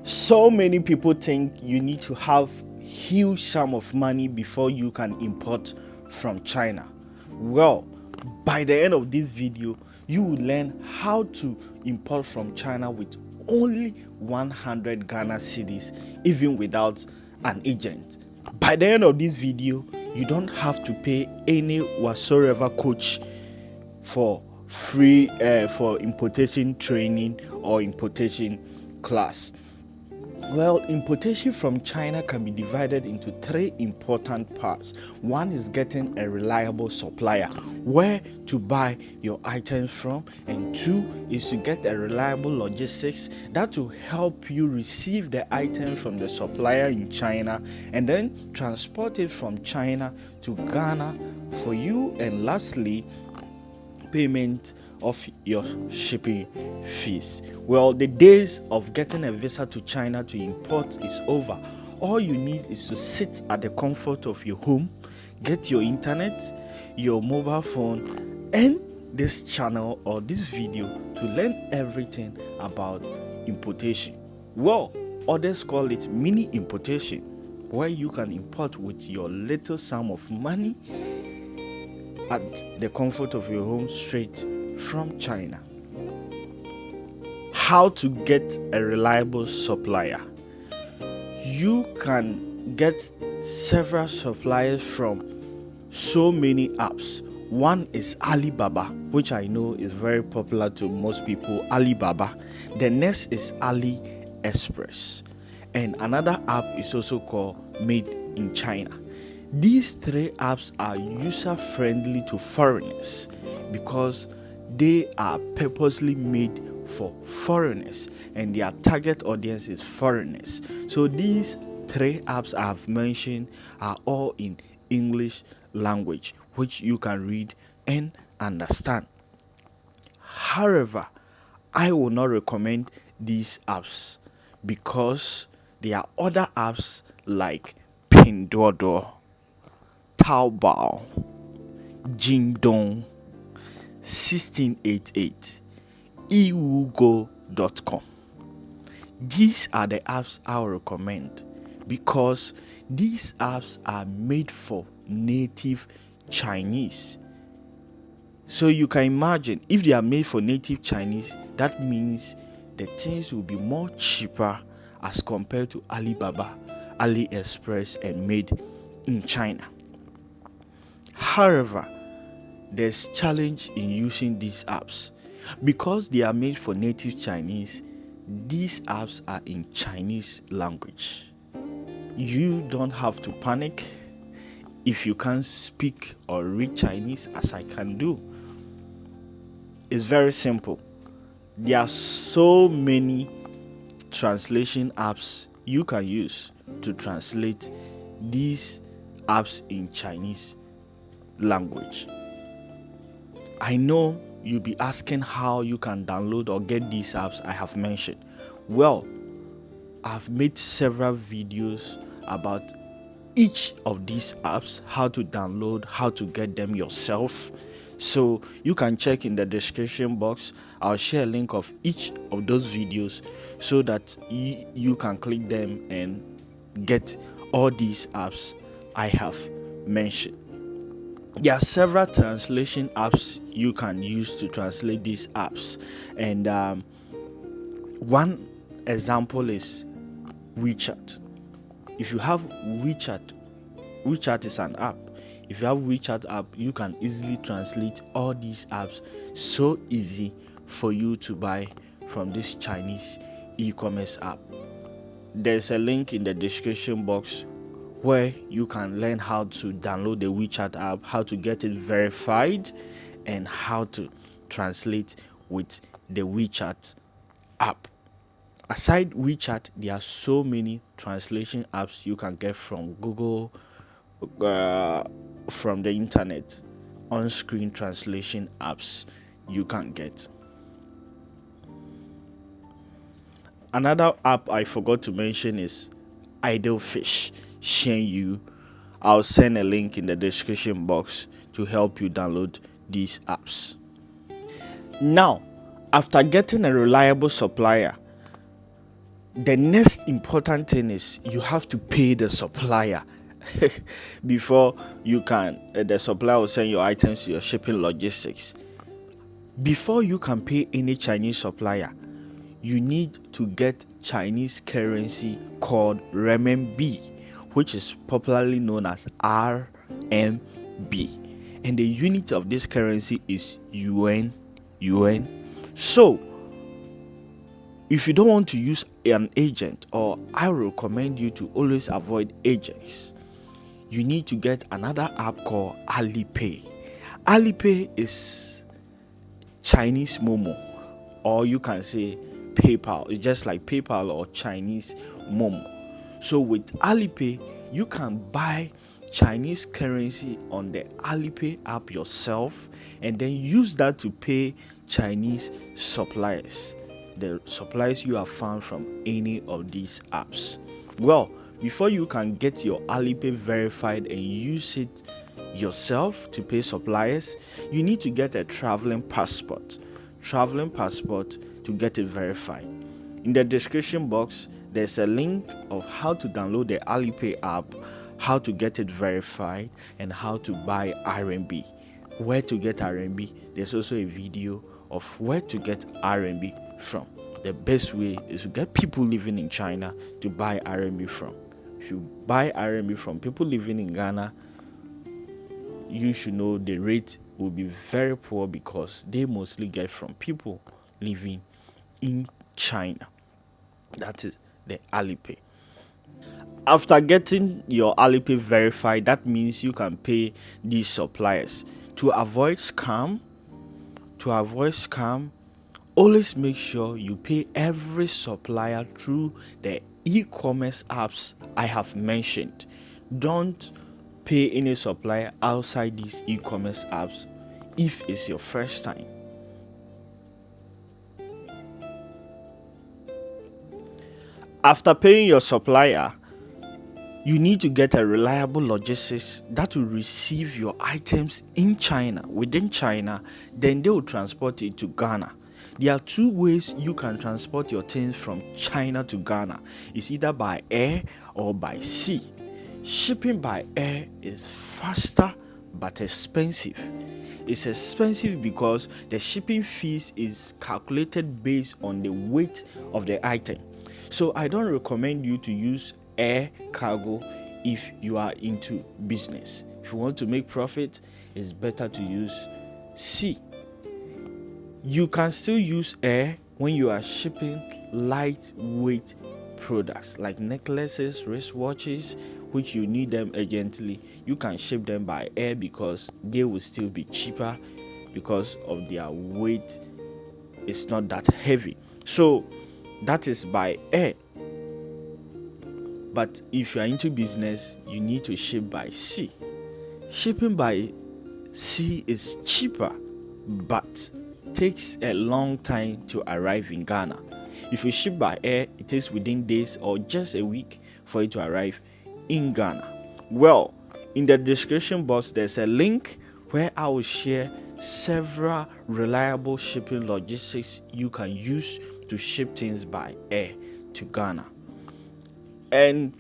So many people think you need to have huge sum of money before you can import from China. Well, by the end of this video, you will learn how to import from China with only 100 Ghana cedis, even without an agent. By the end of this video, you don't have to pay any whatsoever coach for free for importation training or importation class. Well, importation from China can be divided into three important parts. One is getting a reliable supplier, where to buy your items from, and two is to get a reliable logistics that will help you receive the item from the supplier in China and then transport it from China to Ghana for you, and lastly, payment of your shipping fees. Well, the days of getting a visa to China to import is over. All you need is to sit at the comfort of your home, get your internet, your mobile phone, and this channel or this video to learn everything about importation. Well, others call it mini importation, where you can import with your little sum of money at the comfort of your home straight from China. How to get a reliable supplier? You can get several suppliers from so many apps. One is Alibaba, which I know is very popular to most people. Alibaba. The next is AliExpress, and another app is also called Made in China. These three apps are user friendly to foreigners because they are purposely made for foreigners and their target audience is foreigners. So these three apps I have mentioned are all in English language, which you can read and understand. However, I will not recommend these apps because there are other apps like Pinduoduo, Taobao, Jingdong, 1688, iwugo.com. These are the apps I will recommend because these apps are made for native Chinese. So you can imagine, if they are made for native Chinese, that means the things will be more cheaper as compared to Alibaba, AliExpress, and Made in China. However, there's challenge in using these apps because they are made for native Chinese. These apps are in Chinese language. You don't have to panic if you can't speak or read Chinese, as I can do. It's very simple. There are so many translation apps you can use to translate these apps in Chinese language. I know you'll be asking how you can download or get these apps I have mentioned. Well, I've made several videos about each of these apps, how to download, how to get them yourself. So you can check in the description box. I'll share a link of each of those videos so that you can click them and get all these apps I have mentioned. There are several translation apps you can use to translate these apps, and one example is WeChat. If you have WeChat is an app. If you have WeChat app, you can easily translate all these apps. So easy for you to buy from this Chinese e-commerce app. There's a link in the description box where you can learn how to download the WeChat app, how to get it verified, and how to translate with the WeChat app. Aside WeChat, there are so many translation apps you can get from Google, from the internet. On-screen translation apps you can get. Another app I forgot to mention is Idlefish. Shen. I'll send a link in the description box to help you download these apps. Now, after getting a reliable supplier, The next important thing is you have to pay the supplier before you can the supplier will send your items to your shipping logistics. Before you can pay any Chinese supplier, you need to get Chinese currency called renminbi, which is popularly known as RMB, and the unit of this currency is Yuan. So if you don't want to use an agent, or I recommend you to always avoid agents, you need to get another app called Alipay. Alipay is Chinese Momo, or you can say PayPal. It's just like PayPal or Chinese Momo. So with Alipay, you can buy Chinese currency on the Alipay app yourself and then use that to pay Chinese suppliers, the suppliers you have found from any of these apps. Well, before you can get your Alipay verified and use it yourself to pay suppliers, you need to get a traveling passport to get it verified. In the description box, there's a link of how to download the Alipay app, how to get it verified, and how to buy RMB. Where to get RMB, there's also a video of where to get RMB from. The best way is to get people living in China to buy RMB from. If you buy RMB from people living in Ghana, you should know the rate will be very poor because they mostly get from people living in China. That is the Alipay. After getting your Alipay verified, that means you can pay these suppliers. To avoid scam, always make sure you pay every supplier through the e-commerce apps I have mentioned. Don't pay any supplier outside these e-commerce apps if it's your first time. After paying your supplier, you need to get a reliable logistics that will receive your items in China, within China, then they will transport it to Ghana. There are two ways you can transport your things from China to Ghana. It's either by air or by sea. Shipping by air is faster but expensive. It's expensive because the shipping fees is calculated based on the weight of the item. So I don't recommend you to use air cargo if you are into business. If you want to make profit, it's better to use sea. You can still use air when you are shipping lightweight products like necklaces, wristwatches, which you need them urgently. You can ship them by air because they will still be cheaper because of their weight. It's not that heavy. So that is by air. But if you are into business, you need to ship by sea. Shipping by sea is cheaper, but takes a long time to arrive in Ghana. If you ship by air, it takes within days or just a week for it to arrive in Ghana. Well, in the description box, there's a link where I will share several reliable shipping logistics you can use to ship things by air to Ghana. And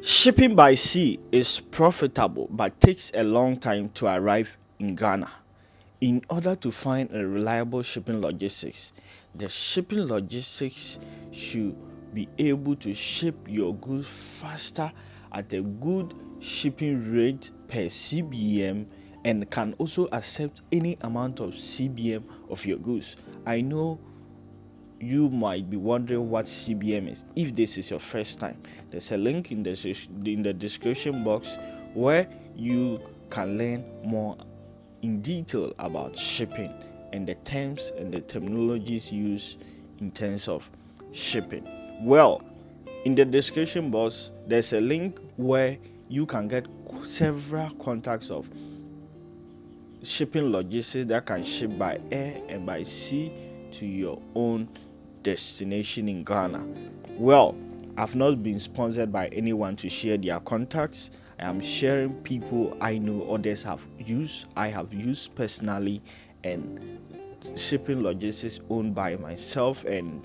shipping by sea is profitable but takes a long time to arrive in Ghana. In order to find a reliable shipping logistics, the shipping logistics should be able to ship your goods faster at a good shipping rate per CBM and can also accept any amount of CBM of your goods. I know you might be wondering what CBM is. If this is your first time, there's a link in the description box where you can learn more in detail about shipping and the terms and the terminologies used in terms of shipping. Well, in the description box, there's a link where you can get several contacts of shipping logistics that can ship by air and by sea to your own destination in Ghana. Well, I've not been sponsored by anyone to share their contacts. I am sharing people I know others have used, I have used personally, and shipping logistics owned by myself and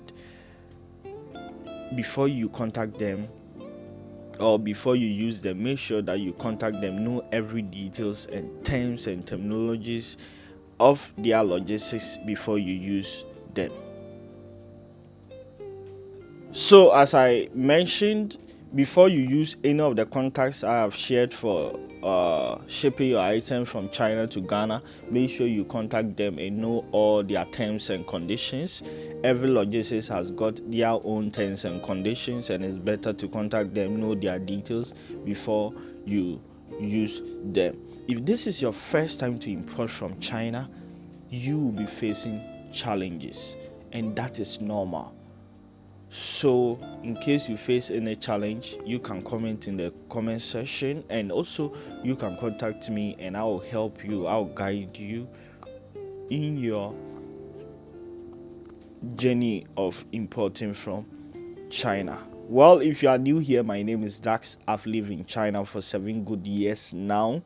before you contact them or before you use them, make sure that you contact them, know every details and terms and terminologies of their logistics before you use them. So as I mentioned, before you use any of the contacts I have shared for shipping your item from China to Ghana, make sure you contact them and know all their terms and conditions. Every logistics has got their own terms and conditions, and it's better to contact them, know their details before you use them. If this is your first time to import from China, you will be facing challenges, and that is normal. So in case you face any challenge, you can comment in the comment section, and also you can contact me and I will help you, I'll guide you in your journey of importing from China. Well, if you are new here, my name is Dax. I've lived in China for 7 good years now,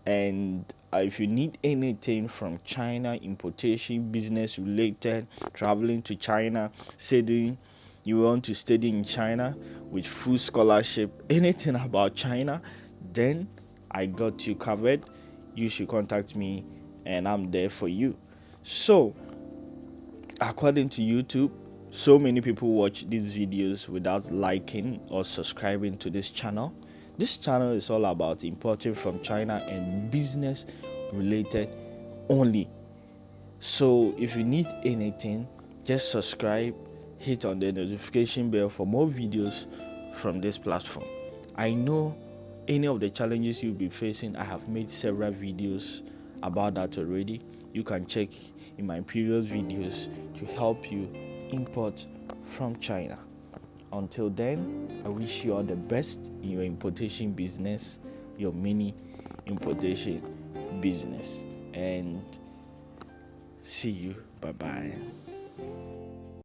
and if you need anything from China, importation, business related, traveling to China, studying, you want to study in China with full scholarship, anything about China, then I got you covered. You should contact me and I'm there for you. So according to YouTube, so many people watch these videos without liking or subscribing to this channel. This channel is all about importing from China and business related only. So if you need anything, just subscribe, hit on the notification bell for more videos from this platform. I know any of the challenges you'll be facing, I have made several videos about that already. You can check in my previous videos to help you import from China. Until then, I wish you all the best in your importation business, your mini importation business, and see you. Bye bye.